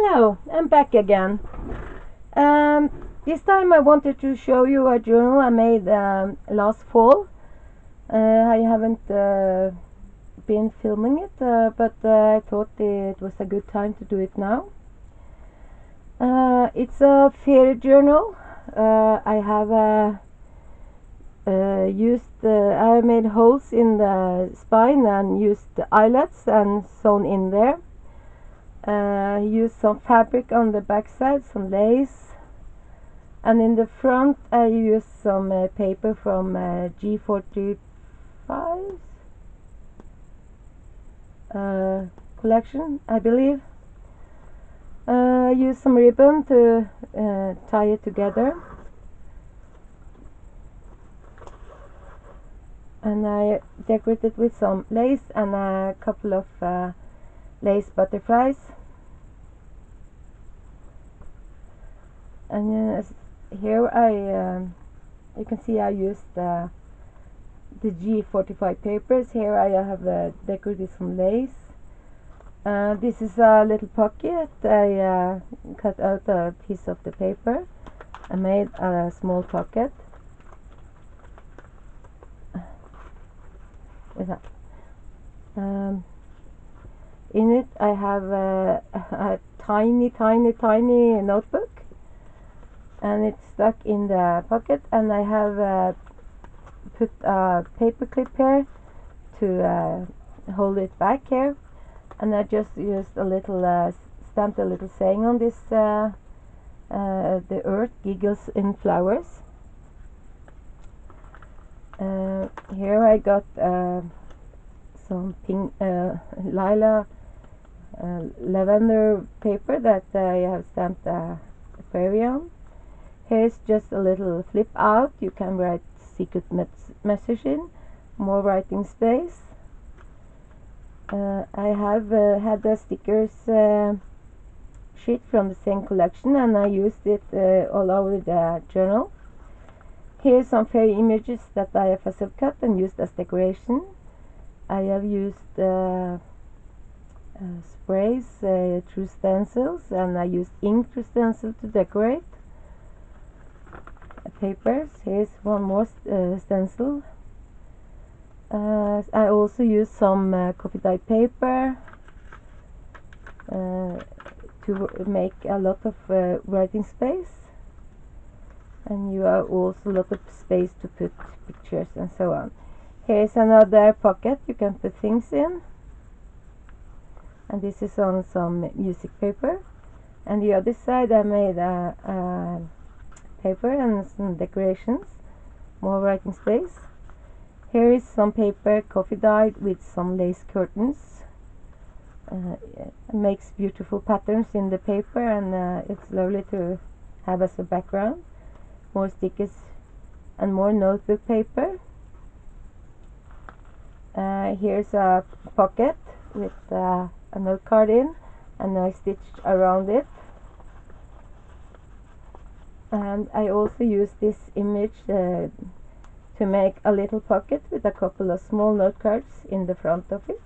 Hello, I'm back again. This time I wanted to show you a journal I made last fall. I haven't been filming it, but I thought it was a good time to do it now. It's a Fairyjournal. I have I made holes in the spine and used the eyelets and sewn in there. Use some fabric on the back side, some lace, and in the front I use some paper from G45 collection, I believe. Use some ribbon to tie it together, and I decorated with some lace and a couple of lace butterflies. And here you can see I used the G45 papers. Here I have decorated some lace. This is a little pocket. I cut out a piece of the paper and made a small pocket with that. In it I have a tiny notebook, and it's stuck in the pocket, and I have put a paper clip here to hold it back here, and I just used a little stamped a little saying on this the earth giggles in flowers. Here I got some pink lilac lavender paper that I have stamped a fairy on. Here's just a little flip out. You can write secret message in, more writing space. I have had the stickers sheet from the same collection, and I used it all over the journal. Here's some fairy images that I have cut and used as decoration. I have used sprays through stencils, and I used ink through stencil to decorate papers. Here's one more stencil. I also used some coffee dye paper to make a lot of writing space, and you have also a lot of space to put pictures and so on. Here's another pocket you can put things in, and this is on some music paper. And the other side I made a paper and some decorations, more writing space. Here is some paper coffee dyed with some lace curtains. It makes beautiful patterns in the paper, and it's lovely to have as a background. More stickers and more notebook paper. Here's a pocket with a note card in, and I stitched around it. And I also use this image to make a little pocket with a couple of small note cards in the front of it.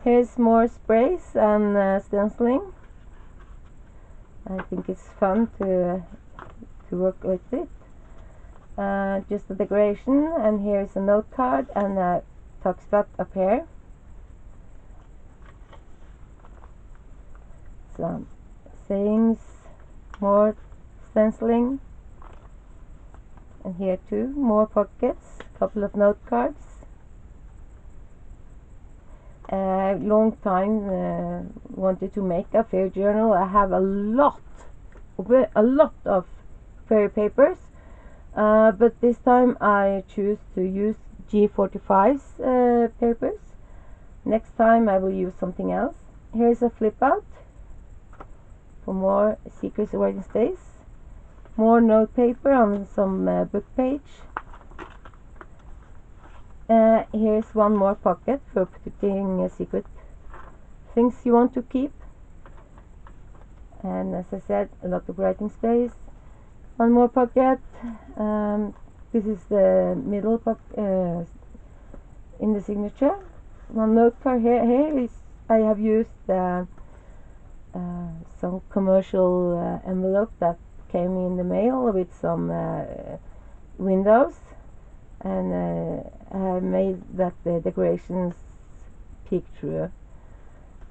Here's more sprays and stenciling. I think it's fun to work with it. Just a decoration, and here's a note card and a tuck spot up here. Some sayings, more stenciling, and here too more pockets, couple of note cards. Long time wanted to make a fairy journal. I have a lot of fairy papers, but this time I choose to use G45's papers. Next time I will use something else. Here's a flip out for more secret writing space. More note paper on some book page. Here's one more pocket for putting secret things you want to keep. And as I said, a lot of writing space. One more pocket. This is the middle pocket in the signature. One note card here is I have used some commercial envelope that came in the mail with some windows, and I made that the decorations peek through.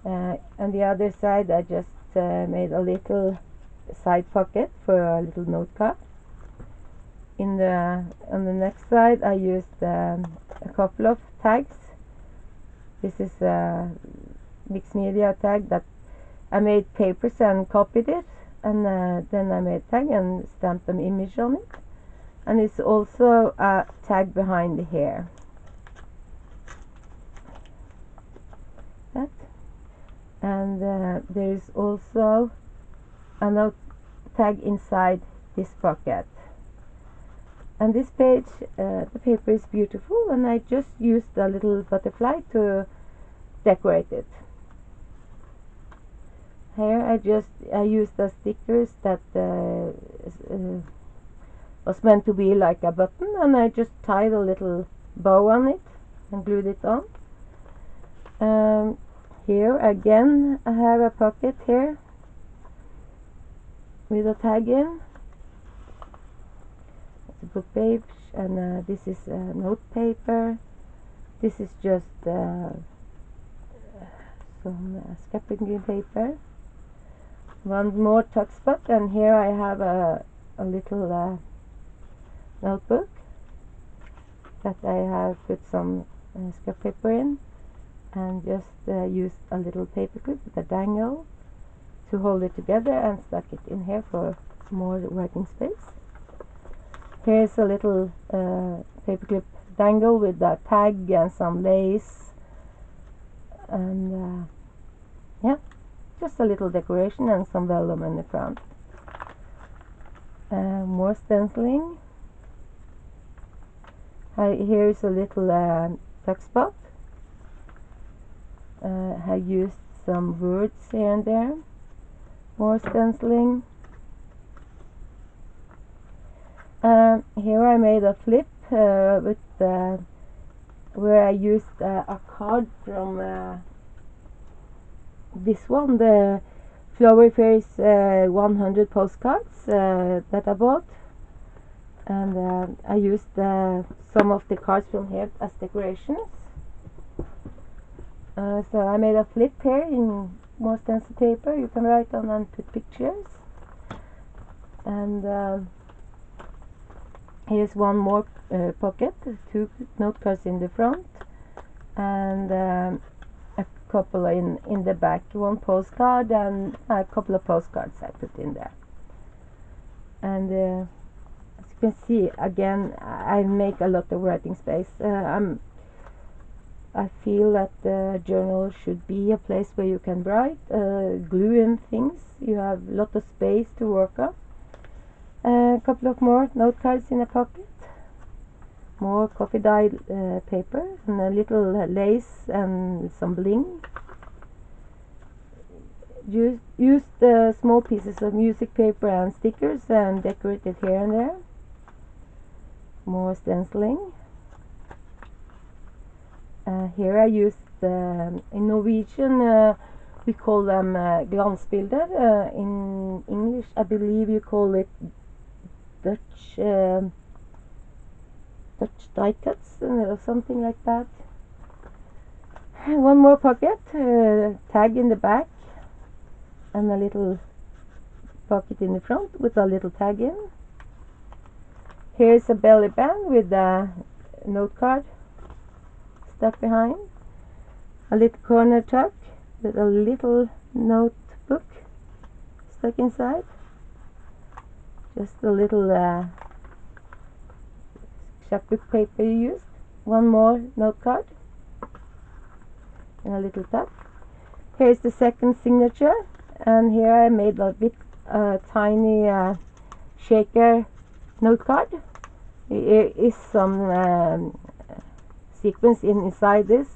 On the other side, I just made a little side pocket for a little note card. On the next side, I used a couple of tags. This is a mixed media tag that I made papers and copied it, and then I made tag and stamped an image on it. And it's also a tag behind the hair. That. And there is also a note tag inside this pocket. And this page, the paper is beautiful, and I just used a little butterfly to decorate it. Here I used the stickers that was meant to be like a button, and I just tied a little bow on it and glued it on. Here again I have a pocket here with a tag in. It's a book page, and this is note paper. This is just some scrapbooking paper. One more tuck spot, and here I have a little notebook that I have put some scrap paper in, and just used a little paper clip with a dangle to hold it together and stuck it in here for more writing space. Here's a little paperclip dangle with a tag and some lace, and yeah, just a little decoration and some vellum in the front. More stenciling. Here's a little tuck spot. I used some words here and there. More stenciling. Here I made a flip with where I used a card from this one, the Flower Fairies 100 postcards that I bought, and I used some of the cards from here as decorations. So I made a flip here in more stencil paper. You can write on and put pictures. And here's one more pocket, 2 note cards in the front, and a couple in the back, 1 postcard and a couple of postcards I put in there. And as you can see, again, I make a lot of writing space. I feel that the journal should be a place where you can write, glue in things. You have a lot of space to work on. A couple of more note cards in a pocket. More coffee dyed paper and a little lace and some bling. Used small pieces of music paper and stickers and decorated here and there. More stenciling. Here I used, in Norwegian we call them glansbilder. In English I believe you call it Dutch die cuts or something like that. One more pocket, tag in the back, and a little pocket in the front with a little tag in. Here's a belly band with a note card stuck behind, a little corner tuck with a little notebook stuck inside, just a little scrapbook paper used, one more note card and a little tuck. Here's the second signature, and here I made a bit tiny shaker note card. There is some sequence inside this,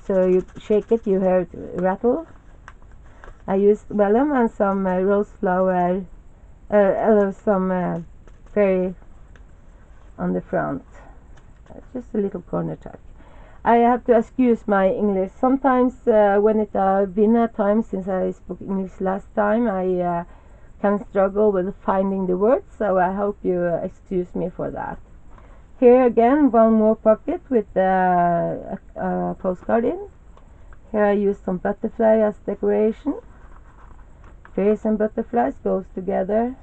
so you shake it, you hear it rattle. I used vellum and some rose flower, some fairy on the front. Just a little corner tuck. I have to excuse my English. Sometimes when it been a time since I spoke English last time, I can struggle with finding the words, so I hope you excuse me for that. Here again, one more pocket with a postcard in. Here I use some butterfly as decoration. Fairies and butterflies goes together.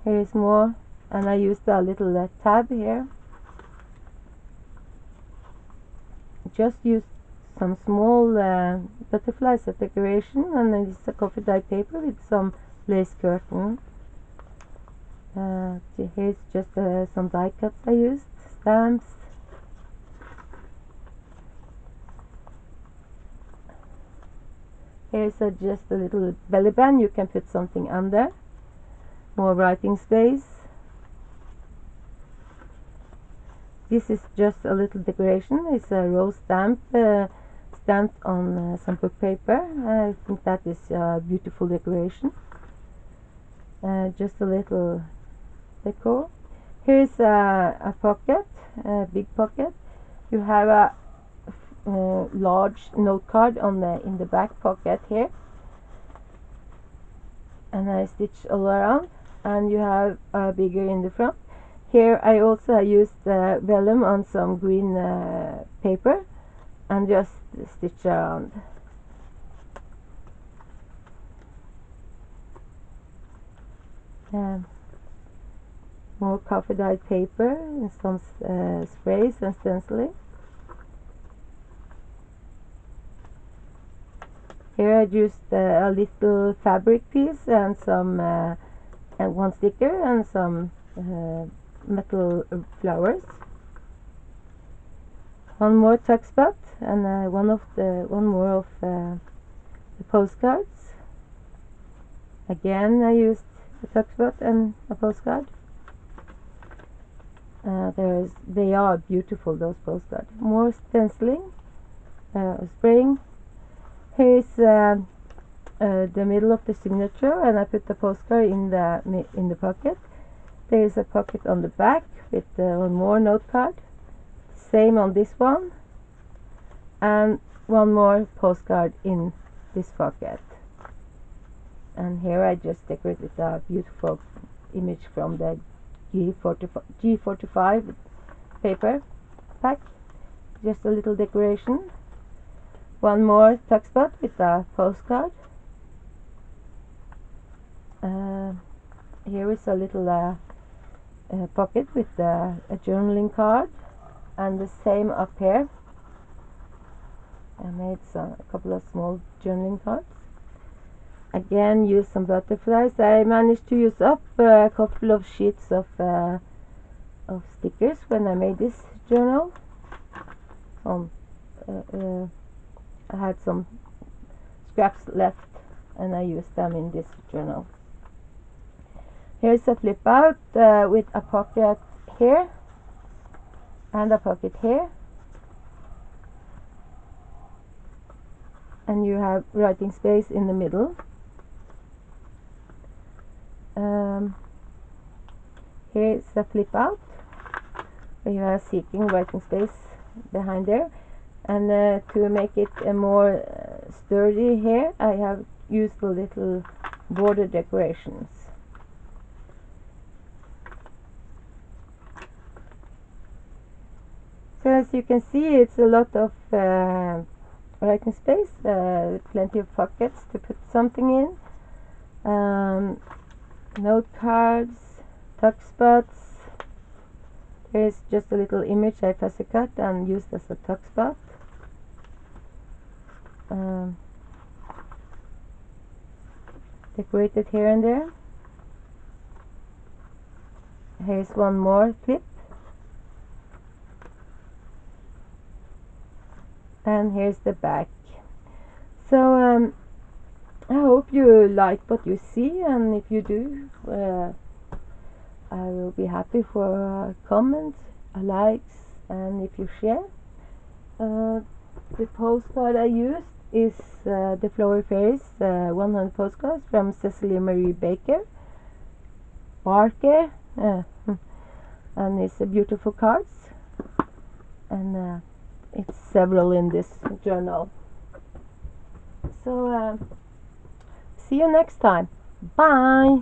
Here is more, and I used a little tab here. Just use some small butterflies as decoration, and then it's a coffee dye paper with some lace curtain. Here's just some die cuts I used, stamps. Here's just a little belly band, you can put something under. More writing space. This is just a little decoration. It's a rose stamp stamped on some book paper. I think that is a beautiful decoration. Just a little decor. Here's a pocket, a big pocket. You have a large note card on in the back pocket here, and I stitch all around, and you have a bigger in the front. Here I also used vellum on some green paper and just stitch around. More coffee dyed paper and some sprays and stenciling. Here I used a little fabric piece and some and one sticker and some metal flowers. One more tuck spot and one more of the postcards. Again I used a tuck spot and a postcard. They are beautiful, those postcards. More stenciling, spraying. Here is the middle of the signature, and I put the postcard in the pocket. There is a pocket on the back with one more note card. Same on this one, and one more postcard in this pocket. And here I just decorated a beautiful image from the G45 paper pack. Just a little decoration. One more tuck spot with a postcard. Here is a little pocket with a journaling card, and the same up here. I made a couple of small journaling cards. Again, use some butterflies. I managed to use up a couple of sheets of stickers when I made this journal. I had some scraps left, and I used them in this journal. Here's a flip out with a pocket here and a pocket here, and you have writing space in the middle. Here's a flip out where you are seeking writing space behind there, and to make it more sturdy here I have used a little border decorations. So as you can see, it's a lot of writing space, plenty of pockets to put something in, note cards, tuck spots. Here's just a little image I fussy cut and used as a tuck spot. Decorated here and there. Here's one more clip, and here's the back. So I hope you like what you see, and if you do, I will be happy for comments, likes, and if you share. The postcard I used is the Flowery Fairies 100 postcards from Cecily Marie Barker, and it's beautiful cards, and it's several in this journal. So see you next time. Bye.